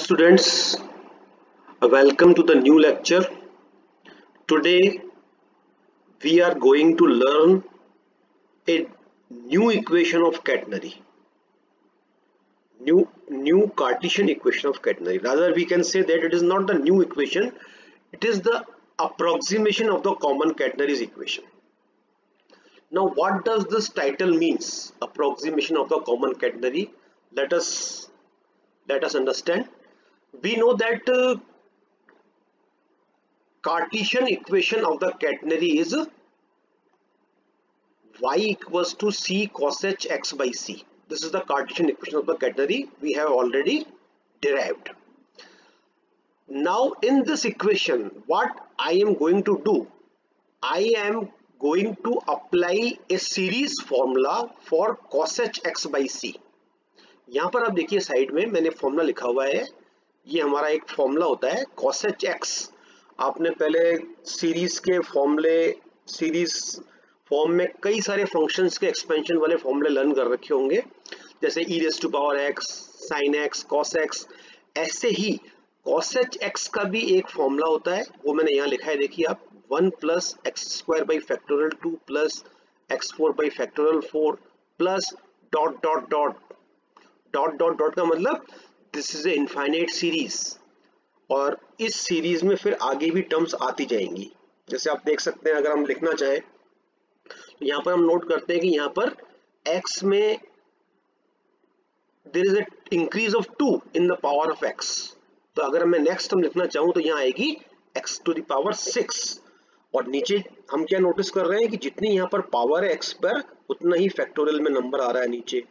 students, welcome to the new lecture. Today we are going to learn a new equation of quaternary, new Cartesian equation of quaternary. Rather, we can say that it is not the new equation, it is the approximation of the common quaternary's equation. Now, what does this title means? Approximation of the common quaternary. Let us understand. We know that Cartesian equation of the quaternary is y equals to c cos h x by c. This is the Cartesian equation of the quaternary we have already derived. Now in this equation, what I am going to do, I am going to apply a series formula for cos h x by c. यहाँ पर आप देखिए side में मैंने formula लिखा हुआ है, ये हमारा एक फॉर्मूला होता है cos h x. आपने पहले सीरीज के फॉर्मूले, सीरीज फॉर्म में कई सारे फंक्शंस के एक्सपेंशन वाले फॉर्मूले लर्न कर रखे होंगे, जैसे e raised to power x, sin x, cos x. ऐसे ही cos h x का भी एक फॉर्मूला होता है, वो मैंने यहाँ लिखा है, देखिए आप 1 plus x square by factorial 2 plus x4 by factorial 4 plus dot dot dot dot dot dot का मतलब this is a infinite series, और इस सीरीज में फिर आगे भी टर्म्स आती जाएंगी. जैसे आप देख सकते हैं, अगर हम लिखना चाहें तो यहाँ पर हम नोट करते हैं कि यहाँ पर x में there is a increase of 2 in the power of x. तो अगर मैं नेक्स्ट टर्म लिखना चाहूँ तो यहाँ आएगी x to the power 6, और नीचे हम क्या नोटिस कर रहे हैं कि जितनी यहाँ पर पावर है x पर, उतना ही फैक्टोरियल में नंबर आ रहा है नीचे.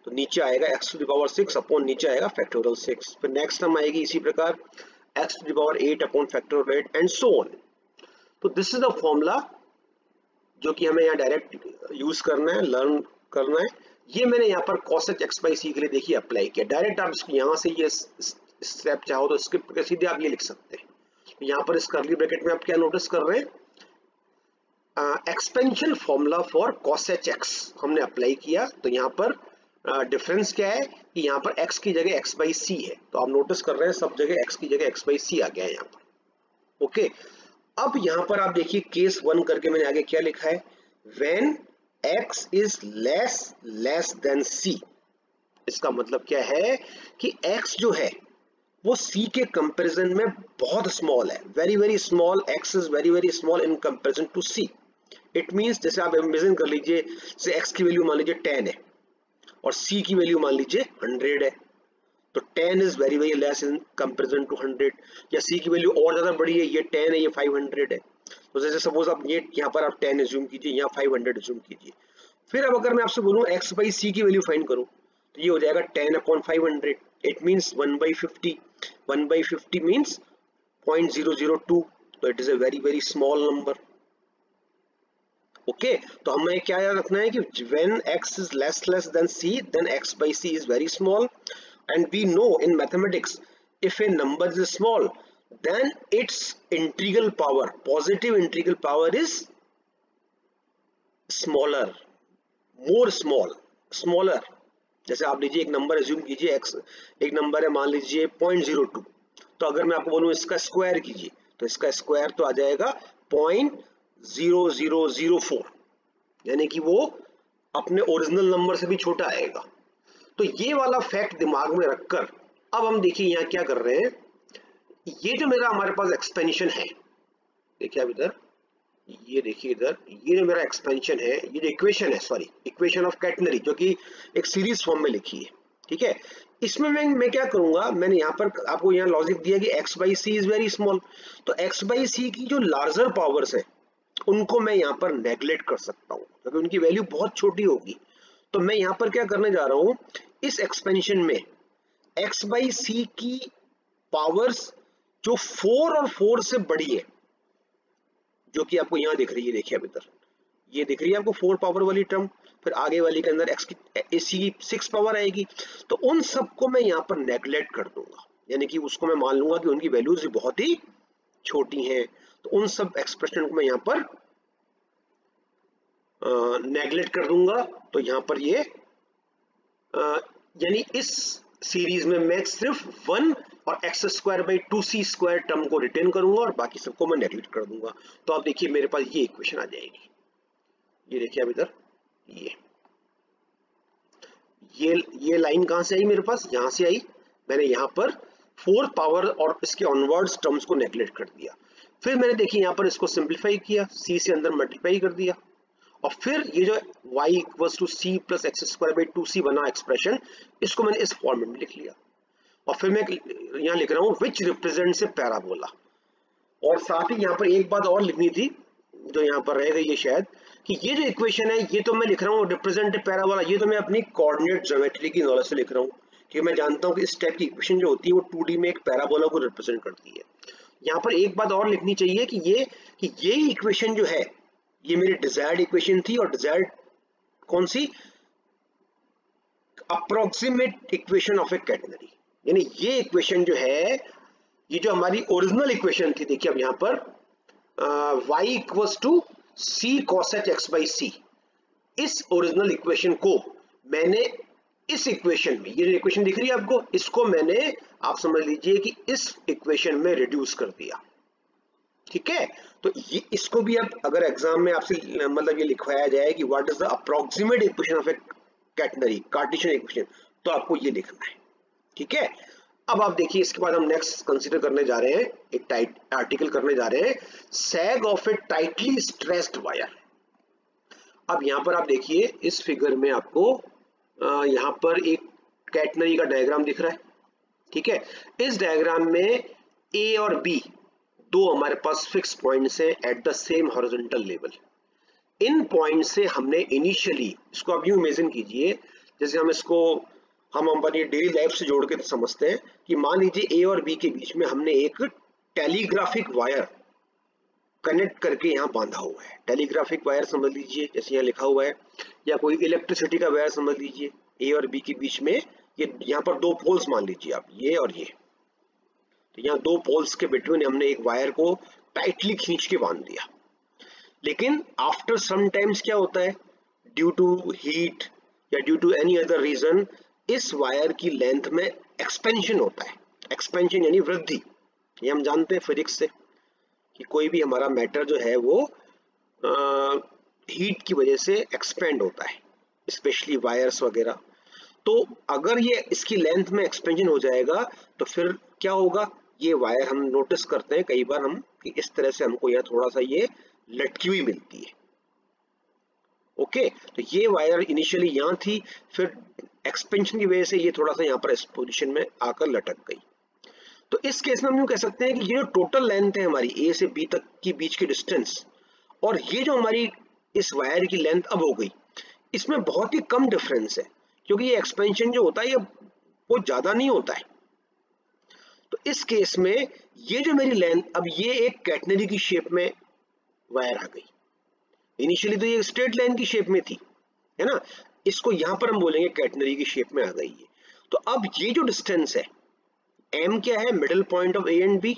तो नीचे आएगा x to the power 6 upon नीचे आएगा फैक्टोरियल 6. फिर नेक्स्ट टर्म आएगी इसी प्रकार x to the power 8 upon factorial 8 and so on. तो दिस इज द फॉर्मूला जो कि हमें यहाँ डायरेक्ट यूज करना है, लर्न करना है. ये मैंने यहाँ पर cos h x by c के लिए देखिए अप्लाई किया. डायरेक्ट आप इसको यहाँ से ये स्टेप चाहो तो स्किप करके सीधे आप ये लिख सकते हैं. यहाँ पर इस कर्ली ब्रैकेट में आप क्या नोटिस कर रहे हैं, expansion formula for cos h x हमने अप्लाई किया. तो यहाँ पर डिफरेंस क्या है कि यहाँ पर x की जगह x by c है. तो आप नोटिस कर रहे हैं सब जगह x की जगह x by c आ गया है यहाँ पर. ओके, अब यहाँ पर आप देखिए केस 1 करके मैंने आगे क्या लिखा है, when x is less than c. इसका मतलब क्या है कि x जो है वो c के कंपैरिजन में बहुत स्मॉल है, very very small. x is very very small in comparison to c. It means जैसे आप इमेजिन कर लीजिए, जैसे x की वैल्यू मान लीजिए 10 है और c की वैल्यू मान लीजिए 100 है, तो 10 is very very less in comparison to 100. या c की वैल्यू और ज्यादा बड़ी है, ये 10 है, ये 500 है. तो जैसे सपोज आप ये यहाँ पर आप 10 एज्यूम कीजिए, यहाँ 500 एज्यूम कीजिए. फिर अब अगर मैं आपसे बोलूँ x by c की वैल्यू फाइंड करो, तो ये हो जाएगा 10 upon 500. It means 1 by 50. 1 by 50 means 0.002. तो it is a very very small number. Okay, तो हमें क्या याद रखना है कि when x is less than c, then x by c is very small. And we know in mathematics, if a number is small, then its integral power, positive integral power is smaller, more smaller. जैसे आप लीजिए एक number assume कीजिए, x एक number है, मान लीजिए 0.02. तो अगर मैं आपको बोलूं इसका स्क्वायर कीजिए, तो इसका स्क्वायर तो आ जाएगा 0.0004, यानी कि वो अपने ओरिजिनल नंबर से भी छोटा आएगा. तो ये वाला फैक्ट दिमाग में रखकर अब हम देखिए यहाँ क्या कर रहे हैं. ये जो मेरा हमारे पास एक्सपेंशन है, देखिए आप इधर, ये देखिए इधर, ये जो मेरा एक्सपेंशन है, ये जो इक्वेशन है, सॉरी, इक्वेशन ऑफ quaternary, जो कि एक सीरीज फॉर्म में लिखी है. ठीक है, इसमें मैं क्या करूंगा, मैंने यहाँ पर आपको यहाँ लॉजिक दिया कि x by c is very small. तो x by c की जो लार्जर पावर्स है उनको मैं यहाँ पर नेग्लेक्ट कर सकता हूँ, क्योंकि उनकी वैल्यू बहुत छोटी होगी. तो मैं यहाँ पर क्या करने जा रहा हूँ, इस एक्सपेंशन में x by c की पावर्स जो 4 और 4 से बड़ी है, जो कि आपको यहाँ दिख रही है, देखिए अब इधर ये दिख रही है आपको 4 पावर वाली टर्म. फिर आगे वाली के अंदर x की 6 पावर आएगी. तो उन सबको मैं यहाँ पर नेग्लेक्ट कर दूंगा, यानी कि उसको मैं मान लूंगा कि उनकी वैल्यूज बहुत ही छोटी हैं. तो उन सब एक्सप्रेशन को मैं यहाँ पर नेग्लेक्ट कर दूंगा. तो यहाँ पर ये यानी इस सीरीज में मैं सिर्फ 1 और x square by 2c square term को रिटेन करूंगा और बाकी सबको मैं नेगलेक्ट कर दूंगा। तो आप देखिए मेरे पास ये इक्वेशन आ जाएगी। ये देखिए अब इधर ये लाइन कहां से आई मेरे पास, यहां से आई। मैंने यहां पर 4 पावर और इसके ऑनवर्ड्स टर्म्स को नेगलेक्ट कर दिया। फिर मैंने देखिए यहां पर इसको सिंप्लीफाई किया, c से अंदर मल्टीप्लाई कर दिया और फिर ये जो y equals to c plus x square by 2c बना एक्सप्रेशन, इसको मैंने इस फॉर्मेट में लिख लिया। और फिर मैं यहाँ लिख रहा हूँ विच रिप्रेजेंट्स ए पैराबोला। और साथ ही यहाँ पर एक बात और लिखनी थी जो यहाँ पर रह गई है शायद, कि ये जो इक्वेशन है ये तो मैं लिख रहा हूँ रिप्रेजेंट ए पैराबोला, ये तो मैं अपनी कोऑर्डिनेट ज्योमेट्री की नॉलेज से लिख रहा हूँ, क्योंकि मैं जानता हूँ कि इस टाइप की इक्वेशन जो होती है वो 2D में एक पैराबोला को रिप्रेजेंट करती है। यहाँ पर एक बात और लिखनी चाहिए कि ये इक्वेशन जो है ये मेरी डिजायर्ड इक्वेशन थी, और डिजायर्ड कौन सी, approximate equation of a catenary. यानी ये इक्वेशन जो है, ये जो हमारी ओरिजिनल इक्वेशन थी, देखिए अब यहाँ पर y equals to c cosec x by c, इस ओरिजिनल इक्वेशन को मैंने इस इक्वेशन में, ये जो इक्वेशन दिख रही है आपको, इसको मैंने, आप समझ लीजिए कि इस इक्वेशन में रिड्यूस कर दिया। ठीक है, तो ये इसको भी अब अगर एग्जाम में आपसे मतलब ये लिखवाया जाए कि what is the approximate equation of a catenary Cartesian equation, तो आपको ये लिखना है। ठीक है, अब आप देखिए इसके बाद हम नेक्स्ट कंसीडर करने जा रहे हैं, एक टाइट आर्टिकल करने जा रहे हैं, sag of a tightly stressed wire. अब यहां पर आप देखिए इस फिगर में आपको यहां पर एक कैटेनरी का डायग्राम दिख रहा है। ठीक है, इस डायग्राम में ए और बी दो हमारे पास फिक्स पॉइंट्स हैं at the same horizontal level. In point से हमने इनिशियली, इसको आप यूं इमेजिन कीजिए जैसे हम हमारी डेली लाइफ से जोड़ के समझते हैं कि मान लीजिए ए और बी के बीच में हमने एक टेलीग्राफिक वायर कनेक्ट करके यहाँ बांधा हुआ है। टेलीग्राफिक वायर समझ लीजिए जैसे यहाँ लिखा हुआ है, या कोई इलेक्ट्रिसिटी का वायर समझ लीजिए। ए और बी के बीच में ये यहाँ पर दो पोल्स मान लीजिए आप, ये और ये, तो यहाँ दो पोल्स के बिटवीन हमने एक वायर को टाइटली खींच के बांध दिया। लेकिन आफ्टर सम टाइम्स क्या होता है, ड्यू टू हीट या due to any other reason, इस वायर की लेंथ में एक्सपेंशन होता है। एक्सपेंशन यानी वृद्धि, ये हम जानते हैं फिजिक्स से कि कोई भी हमारा मैटर जो है वो हीट की वजह से एक्सपेंड होता है, स्पेशली वायर्स वगैरह। तो अगर ये इसकी लेंथ में एक्सपेंशन हो जाएगा तो फिर क्या होगा, ये वायर हम नोटिस करते हैं कई बार हम कि इस तरह से हमको यहाँ थोड़ा सा ये लटकी हुई मिलती है। ओके, तो ये वायर इनिशियली यहाँ थी, फिर एक्सपेंशन की वजह से ये थोड़ा सा यहाँ पर इस पोजीशन में आकर लटक गई। तो इस केस में हम यूं कह सकते हैं कि ये जो टोटल लेंथ है हमारी ए से बी तक की बीच की डिस्टेंस, और ये जो हमारी इस वायर की लेंथ अब हो गई, इसमें बहुत ही कम डिफरेंस है, क्योंकि ये एक्सपेंशन जो होता है ये वो ज्यादा नहीं होता है। तो इस केस में ये जो मेरी लेंथ, अब ये एक कैटेनरी की शेप में वायर आ गई। इनिशियली तो ये स्ट्रेट लाइन की शेप में थी, है ना, इसको यहां पर हम बोलेंगे कैटेनरी की शेप में आ गई है। तो अब ये जो डिस्टेंस है, m क्या है, middle point of A and B,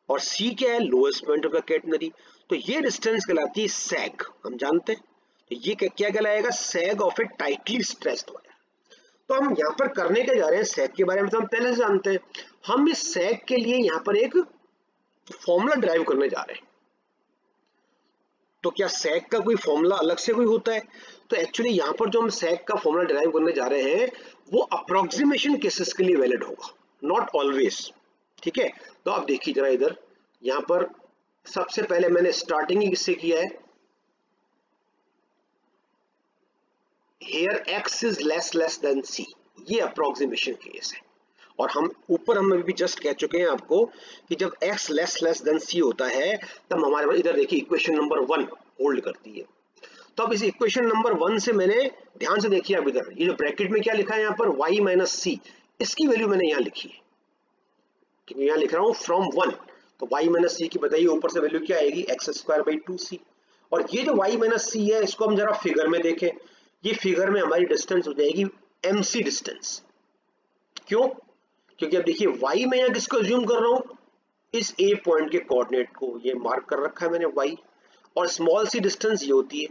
और c क्या है, lowest point of the catenary, तो ये डिस्टेंस कहलाती है सैग, हम जानते हैं। तो ये क्या कहलाएगा, sag of a tightly stressed wire. तो हम यहाँ पर करने क्या जा रहे हैं, सैग के बारे में तो हम पहले से जानते हैं, हम इस सैग के लिए यहाँ पर एक फॉर्मूला ड्राइव करने जा रहे हैं। तो क्या सैग का कोई फॉर्मूला अलग से कोई होता है, तो एक्चुअली यहाँ पर जो हम सैग का फॉर्मूला ड्राइव करने जा रहे हैं वो अप्रोक्सीमेशन केसेस के लिए वैलिड होगा, नॉट ऑलवेज। ठीक है, तो आप देखिए जरा इधर, यहाँ पर सबसे पहले मैंने स्टार्टिंग ही किससे किया है, here x is less than c, ये अप्रोक्सीमेशन केस है। और हम ऊपर हम अभी जस्ट कह चुके हैं आपको कि जब x लेस देन c होता है तब हमारे पास इधर देखिए इक्वेशन नंबर 1 होल्ड करती है। तो अब इस इक्वेशन नंबर 1 से मैंने ध्यान से देखिए, अब इधर ये जो ब्रैकेट में क्या लिखा है यहाँ पर y माइनस सी, इसकी वैल्यू मैंने यहाँ लिखी है, क्योंकि यहाँ लिख रहा हूँ फ्रॉम 1, तो y माइनस सी की बताइए ऊपर से वैल्यू क्या आएगी, एक्स स्क्वायर बाई 2c। और ये जो y माइनस सी है इसको हम जरा फिगर में देखें, ये फिगर में हमारी डिस्टेंस हो जाएगी mc डिस्टेंस। क्यों, क्योंकि अब देखिए y में यहाँ किसको अज्यूम कर रहा हूँ, इस a पॉइंट के कोऑर्डिनेट को, ये मार्क कर रखा है मैंने y, और स्मॉल सी डिस्टेंस ये होती है।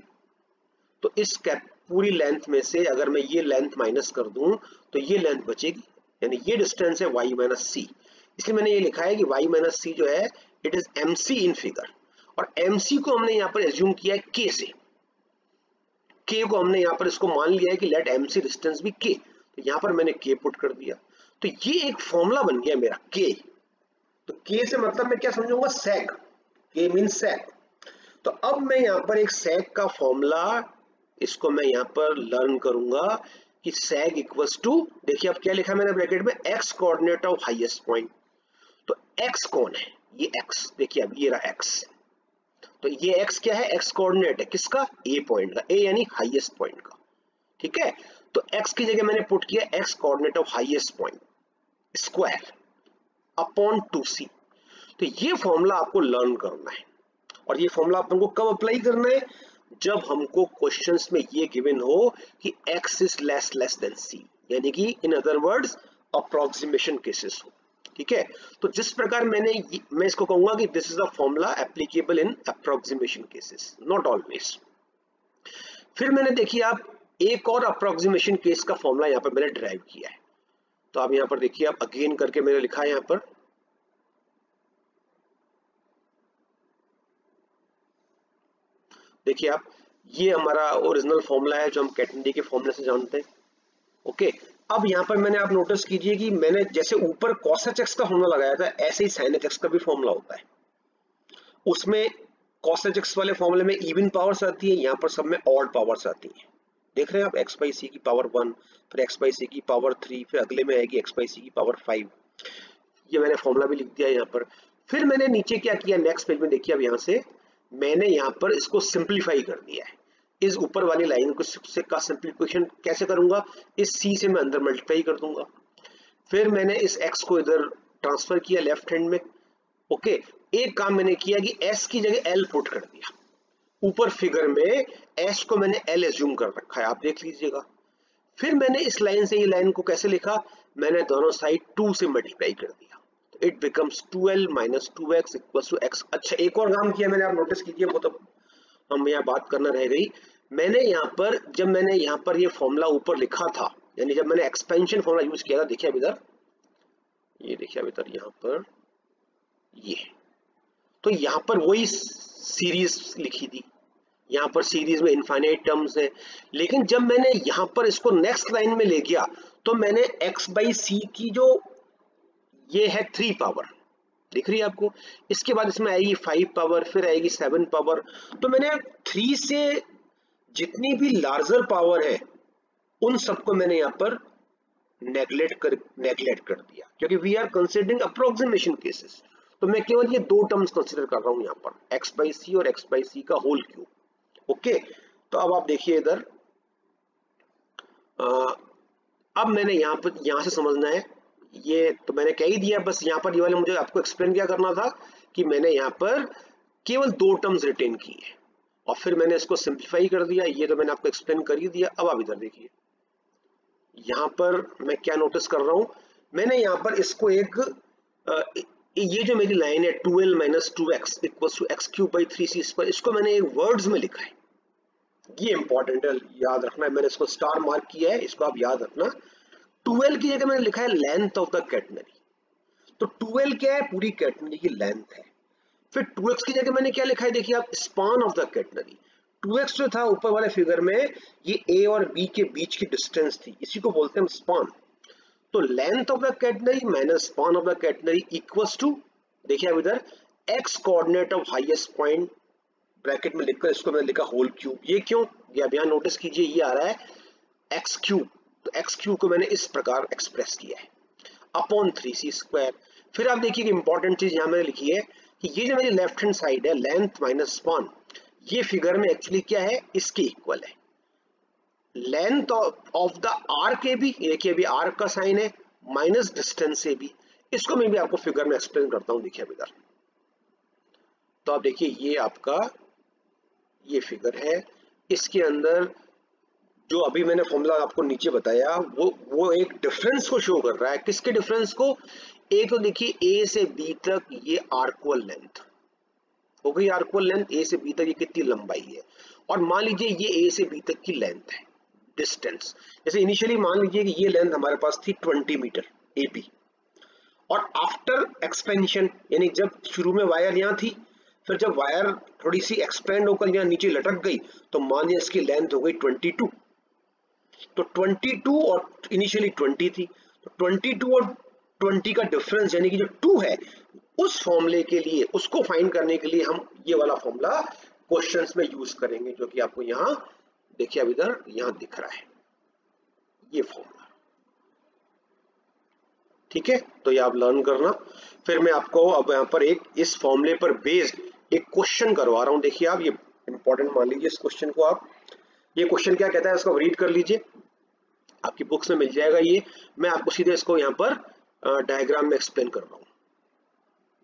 तो इस पूरी लेंथ में से अगर मैं ये लेंथ माइनस कर दूं तो ये लेंथ बचेगी, यानी ये डिस्टेंस है y माइनस सी। इसलिए मैंने ये लिखा है कि y माइनस सी जो है it is mc in figure, और mc को हमने यहाँ पर एज्यूम किया है k से, k को हमने यहाँ पर इसको मान लिया है कि लेट mc डिस्टेंस भी k, तो यहाँ पर मैंने k पुट कर दिया, तो ये एक फॉर्मूला बन गया मेरा k। तो k से मतलब मैं क्या समझूंगा, sec, k मींस sec। तो अब मैं यहाँ पर एक sec का फॉर्मूला, इसको मैं यहाँ पर लर्न करूंगा कि sec इक्वल्स टू, देखिए अब क्या लिखा मैंने ब्रैकेट में, x coordinate of highest point. तो x कौन है, ये x, देखिए अब ये रहा x, तो ये x क्या है, x कोऑर्डिनेट है किसका, a पॉइंट का, a यानी हाईएस्ट पॉइंट का, ठीक है। तो x की जगह मैंने पुट किया x coordinate of highest point square upon 2c। तो ये फॉर्मूला आपको लर्न करना है, और ये फॉर्मूला अपन को कब अप्लाई करना है, जब हमको क्वेश्चंस में ये गिवन हो कि x is less than c, यानी कि in other words approximation cases हो, ठीक है। तो जिस प्रकार मैं इसको कहूंगा कि this is the formula applicable in approximation cases, not always. फिर मैंने देखिए आप एक और अप्रोक्सीमेशन केस का फॉर्मूला यहाँ पर मैंने डिराइव किया है, तो आप यहाँ पर देखिए, आप अगेन करके मैंने लिखा है यहाँ पर, देखिए आप, ये हमारा ओरिजिनल फॉर्मूला है जो हम कैटेनरी के फॉर्मूले से जानते हैं, ओके। अब यहाँ पर मैंने, आप नोटिस कीजिए कि मैंने जैसे ऊपर cos h x का फॉर्मूला लगाया था, ऐसे ही sin h x का भी फॉर्मूला होता है। उसमें cos h x वाले फॉर्मूले में इवन पावर्स आती है, यहाँ पर सब में ऑड पावर्स आती है, देख रहे हैं आप, x बाई सी की पावर 1, फिर x बाई सी की पावर 3, फिर अगले में आएगी x बाई सी की पावर 5। ये मैंने फॉर्मूला भी लिख दिया यहाँ पर। फिर मैंने नीचे क्या किया, नेक्स्ट पेज में देखिए, अब यहाँ से मैंने यहाँ पर इसको सिंप्लीफाई कर दिया है, इस ऊपर वाली लाइन को का सिंप्लीफिकेशन कैसे करूंगा, इस c से मैं अंदर मल्टीप्लाई कर दूंगा, फिर मैंने इस x को इधर ट्रांसफर किया लेफ्ट हैंड में, ओके। एक काम मैंने किया कि s की जगह l पुट कर दिया, ऊपर फिगर में s को मैंने l एज्यूम कर रखा है, आप देख लीजिएगा। फिर मैंने इस लाइन से ये लाइन को कैसे लिखा, मैंने दोनों साइड 2 से मल्टीप्लाई कर दिया, तो it becomes 2l minus 2x equals to x। अच्छा, एक और काम किया मैंने, आप नोटिस कीजिए, वो तो हम यहाँ बात करना रह गई। मैंने यहाँ पर, जब मैंने यहाँ पर ये फॉर्मूला ऊपर लिखा था, यानी जब मैंने एक्सपेंशन फॉर्मूला यूज किया था, देखिए अब इधर, ये देखिए अब इधर यहाँ पर ये, तो यहाँ पर वही सीरीज लिखी थी, यहाँ पर सीरीज में इनफाइनाइट टर्म्स है, लेकिन जब मैंने यहाँ पर इसको नेक्स्ट लाइन में ले गया, तो मैंने x बाई सी की जो ये है 3 पावर दिख रही है आपको, इसके बाद इसमें आएगी 5 पावर, फिर आएगी 7 पावर, तो मैंने 3 से जितनी भी लार्जर पावर है उन सबको मैंने यहाँ पर नेगलेक्ट कर दिया, क्योंकि we are considering approximation cases. तो मैं केवल ये 2 टर्म्स कंसिडर कर रहा हूं यहाँ पर, x बाई सी और x बाई सी का होल क्यूब, ओके। तो अब आप देखिए इधर, अब मैंने यहाँ से समझना है, ये तो मैंने कह ही दिया, बस यहाँ पर ये वाले मुझे आपको एक्सप्लेन क्या करना था कि मैंने यहाँ पर केवल 2 टर्म्स रिटेन की है, और फिर मैंने इसको सिंप्लीफाई कर दिया, ये तो मैंने आपको एक्सप्लेन कर ही दिया। अब आप इधर देखिए, यहाँ पर मैं क्या नोटिस कर रहा हूं, मैंने यहाँ पर इसको एक ये जो मेरी लाइन है 2l minus 2x equals to x cube by 3c², इसको मैंने एक वर्ड्स में लिखा है, ये इंपॉर्टेंट है, याद रखना है, मैंने इसको स्टार मार्क किया है, इसको आप याद रखना। 2l की जगह मैंने लिखा है लेंथ ऑफ द कैटनरी, तो 2l क्या है, पूरी कैटनरी की लेंथ है। फिर 2x की जगह मैंने क्या लिखा है, देखिए आप, span of the catenary. 2x जो था ऊपर वाले फिगर में, ये a और b के बीच की डिस्टेंस थी, इसी को बोलते हैं स्पान। तो length of the catenary minus span of the catenary equals to, देखिए अब इधर, x coordinate of highest point, bracket में लिखकर इसको मैंने लिखा होल क्यूब। ये क्यों, ये अब यहाँ नोटिस कीजिए, ये आ रहा है x क्यूब, तो x क्यूब को मैंने इस प्रकार एक्सप्रेस किया है अपॉन 3c²। फिर आप देखिए कि इंपॉर्टेंट चीज यहाँ मैंने लिखी है कि ये जो मेरी लेफ्ट हैंड साइड है, लेंथ माइनस स्पान, ये फिगर में एक्चुअली क्या है, इसके इक्वल है। Length of the arc A भी, देखिए अभी आर्क का साइन है, माइनस डिस्टेंस से भी, इसको मैं भी आपको फिगर में एक्सप्लेन करता हूं, देखिए अब इधर। तो आप देखिए, ये आपका ये फिगर है, इसके अंदर जो अभी मैंने फॉर्मूला आपको नीचे बताया, वो एक डिफरेंस को शो कर रहा है। किसके डिफरेंस को, एक तो देखिए ए से बी तक ये आर्कुअल लेंथ हो गई, आर्कुअल लेंथ ए से बी तक ये कितनी लंबाई है, और मान लीजिए ये ए से बी तक की लेंथ है, डिस्टेंस। जैसे इनिशियली मान लीजिए कि ये लेंथ हमारे पास थी 20 मीटर ए बी, और आफ्टर एक्सपेंशन, यानी जब शुरू में वायर यहाँ थी, फिर जब वायर थोड़ी सी एक्सपेंड होकर यहाँ नीचे लटक गई तो मान लिया इसकी लेंथ हो गई 22। तो 22 और इनिशियली 20 थी, तो 22 और 20 का डिफरेंस यानी कि जो 2 है, उस फॉर्मूले के लिए, उसको फाइंड करने के लिए हम ये वाला फॉर्मूला क्वेश्चंस में यूज करेंगे, जो कि आपको यहाँ देखिए अब इधर यहाँ दिख रहा है ये फॉर्मूला। ठीक है, तो ये आप लर्न करना। फिर मैं आपको अब यहाँ पर एक इस फॉर्मूले पर बेस्ड एक क्वेश्चन करवा रहा हूँ। देखिए आप, ये इंपॉर्टेंट मान लीजिए इस क्वेश्चन को आप। ये क्वेश्चन क्या कहता है इसको रीड कर लीजिए, आपकी बुक्स में मिल जाएगा ये। मैं आपको सीधे इसको यहाँ पर डायग्राम में एक्सप्लेन कर रहा हूँ।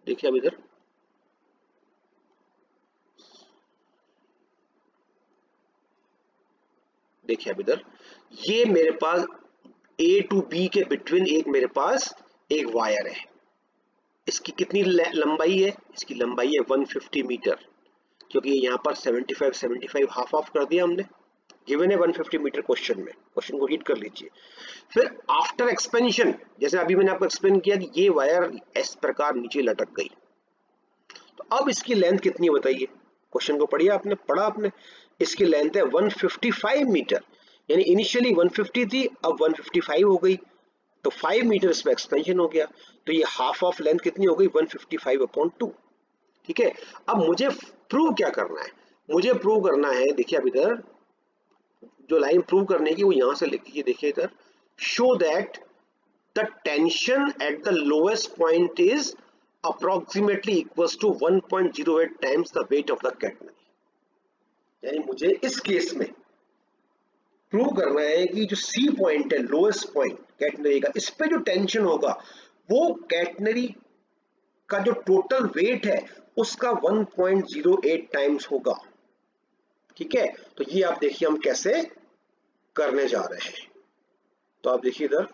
देखिए अब इधर देखिए अब इधर ये मेरे पास ए टू बी के बिटवीन एक मेरे पास एक वायर है। इसकी कितनी लंबाई है? इसकी लंबाई है 150 मीटर, क्योंकि यहाँ पर 75 हाफ ऑफ कर दिया हमने। गिवन है 150 मीटर क्वेश्चन में, क्वेश्चन को रीड कर लीजिए। फिर आफ्टर एक्सपेंशन, जैसे अभी मैंने आपको एक्सप्लेन किया कि ये वायर इस प्रकार नीचे लटक गई, तो अब इसकी लेंथ कितनी बताइए? क्वेश्चन को पढ़िए आपने, पढ़ा आपने। इसकी लेंथ है 155 मीटर, यानी इनिशियली 150 थी, अब 155 हो गई, तो 5 मीटर इसमें एक्सपेंशन हो गया, तो ये हाफ ऑफ लेंथ कितनी हो गई? 155/2। ठीक है, अब मुझे प्रूव क्या करना है? मुझे प्रूव करना है, देखिए अब इधर जो लाइन प्रूव करने की वो यहां से लिखिए। देखिए इधर, show that the tension at the lowest point is approximately equals to 1.08 times the weight of the catenary. यानी मुझे इस केस में प्रूव करना है कि जो सी पॉइंट है, लोएस्ट पॉइंट कैटनरी का, इस पे जो टेंशन होगा वो कैटनरी का जो टोटल वेट है उसका 1.08 टाइम्स होगा। ठीक है, तो ये आप देखिए हम कैसे करने जा रहे हैं। तो आप देखिए इधर,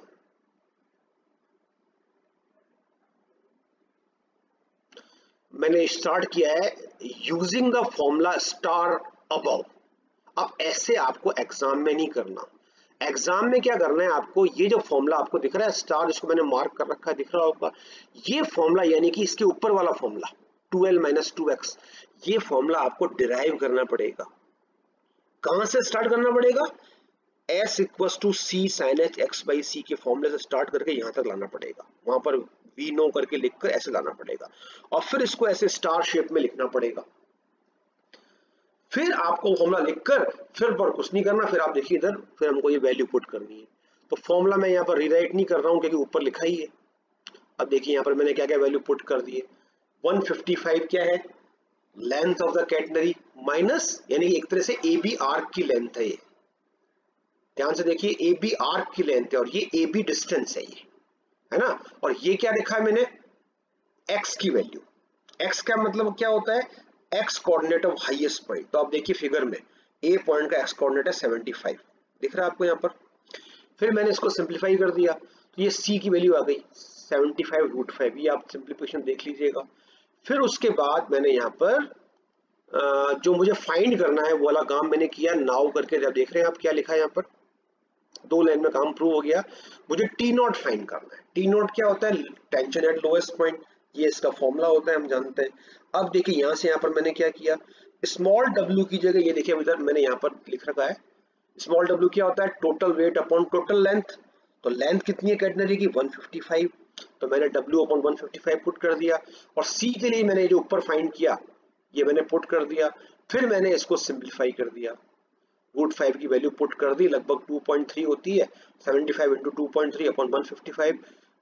मैंने स्टार्ट किया है using the formula star above. अब ऐसे आपको एग्जाम में नहीं करना। एग्जाम में क्या करना है आपको, ये जो फॉर्मूला आपको दिख रहा है स्टार, इसको मैंने मार्क कर रखा है, दिख रहा होगा, ये फॉर्मूला यानी कि इसके ऊपर वाला फॉर्मूला 2l - 2x, ये फॉर्मूला आपको डिराइव करना पड़ेगा। कहां से स्टार्ट करना पड़ेगा? s = c sin h x/c के फॉर्मूले से स्टार्ट करके यहां तक लाना पड़ेगा। वहां पर v नो करके लिखकर ऐसे लाना पड़ेगा, और फिर इसको ऐसे स्टार शेप में लिखना पड़ेगा। फिर आपको फॉर्मूला लिखकर फिर पर कुछ नहीं करना। फिर आप देखिए इधर, फिर हमको ये वैल्यू पुट करनी है। तो फॉर्मूला मैं यहाँ पर रीराइट नहीं कर रहा हूँ क्योंकि ऊपर लिखा ही है। अब देखिए यहाँ पर मैंने क्या क्या वैल्यू पुट कर दिए। 155 क्या है? Length of the catenary minus, यानी एक तरह से ए बी आर्क की लेंथ है ये। ध्यान से देखिए, ए बी आर्क की लेंथ है और ये ए बी डिस्टेंस है, ये है ना। और ये क्या लिखा है मैंने? एक्स की वैल्यू। एक्स का मतलब क्या होता है? X coordinate of highest point. तो आप देखिए फिगर में ए पॉइंट का एक्स कोऑर्डिनेट है 75, दिख रहा है आपको यहाँ पर। फिर मैंने इसको सिंप्लीफाई कर दिया, तो ये सी की वैल्यू आ गई 75√5। ये आप सिंप्लीफिकेशन देख लीजिएगा। फिर उसके बाद मैंने यहाँ पर जो मुझे फाइंड करना है वो वाला काम मैंने किया, नाउ करके। जब देख रहे हैं आप क्या लिखा है यहाँ पर, 2 लाइन में काम प्रूव हो गया। मुझे टी नॉट फाइंड करना है। टी नॉट क्या होता है? टेंशन एट लोएस्ट पॉइंट, ये इसका फॉर्मूला होता है, हम जानते हैं। अब देखिए यहाँ से यहाँ पर मैंने क्या किया, स्मॉल w की जगह ये देखिए इधर मैंने यहाँ पर लिख रखा है, स्मॉल w क्या होता है? Total weight upon total length. तो लेंथ कितनी है कैटनरी की? 155, तो मैंने w अपॉन 155 पुट कर दिया। और c के लिए मैंने जो ऊपर फाइंड किया ये मैंने पुट कर दिया। फिर मैंने इसको सिंप्लीफाई कर दिया, √5 की वैल्यू पुट कर दी, लगभग 2.3 होती है। 75 × 2.3 अपॉन 155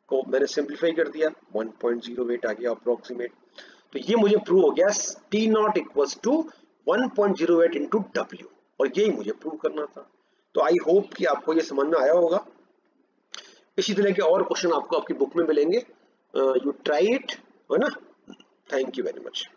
को मैंने सिंप्लीफाई कर दिया, 1.08 आ गया अप्रोक्सीमेट। तो ये मुझे प्रूव हो गया T not equals to 1.08 × W, और यही मुझे प्रूव करना था। तो आई होप कि आपको ये समझ में आया होगा। इसी तरह के और क्वेश्चन आपको आपकी बुक में मिलेंगे। यू ट्राई इट, है ना। Thank you very much.